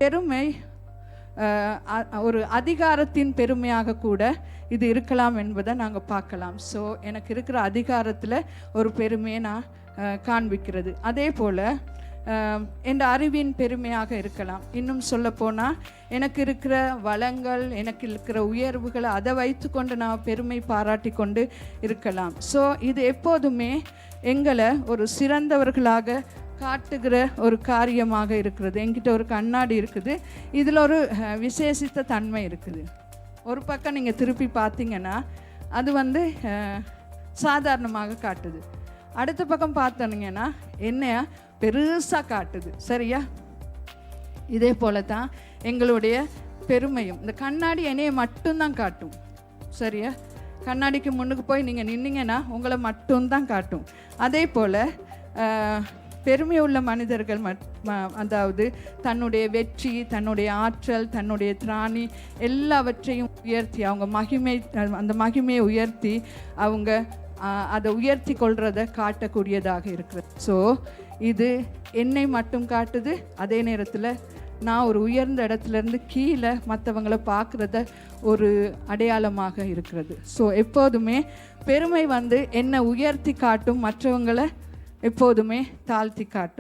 பெருமை ஒரு அதிகாரத்தின் பெருமையாக கூட இது இருக்கலாம் என்பதை நாங்கள் பார்க்கலாம். ஸோ எனக்கு இருக்கிற அதிகாரத்தில் ஒரு பெருமையை நான் காண்பிக்கிறது. அதே போல் என் அறிவின் பெருமையாக இருக்கலாம். இன்னும் சொல்லப்போனால் எனக்கு இருக்கிற வளங்கள், எனக்கு இருக்கிற உயர்வுகளை அதை வைத்து கொண்டு நான் பெருமை பாராட்டி கொண்டு இருக்கலாம். ஸோ இது எப்போதுமே எங்களை ஒரு சிறந்தவர்களாக காட்டுகிற ஒரு காரியமாக இருக்கிறது. என்கிட்ட ஒரு கண்ணாடி இருக்குது, இதில் ஒரு விசேஷித்த தன்மை இருக்குது. ஒரு பக்கம் நீங்கள் திருப்பி பார்த்தீங்கன்னா அது சாதாரணமாக காட்டுது. அடுத்த பக்கம் பார்த்தீங்கன்னா என்னைய பெருசாக காட்டுது. சரியா? இதே போல தான் எங்களுடைய பெருமையும். இந்த கண்ணாடி என்னையை மட்டும்தான் காட்டும். சரியா? கண்ணாடிக்கு முன்னுக்கு போய் நீங்கள் நின்னீங்கன்னா உங்களை மட்டும்தான் காட்டும். அதே போல் பெருமை உள்ள மனிதர்கள் அதாவது தன்னுடைய வெற்றி, தன்னுடைய ஆற்றல், தன்னுடைய திராணி எல்லாவற்றையும் உயர்த்தி அவங்க அந்த மகிமையை உயர்த்தி அவங்க அதை உயர்த்தி கொள்றதை காட்டக்கூடியதாக இருக்கிறது. ஸோ இது என்னை மட்டும் காட்டுது. அதே நேரத்தில் நான் ஒரு உயர்ந்த இடத்துலேருந்து கீழே மற்றவங்களை பார்க்குறத ஒரு அடையாளமாக இருக்கிறது. ஸோ எப்போதுமே பெருமை என்னை உயர்த்தி காட்டும், மற்றவங்களை எப்போதுமே தாழ்த்தி காட்டும்.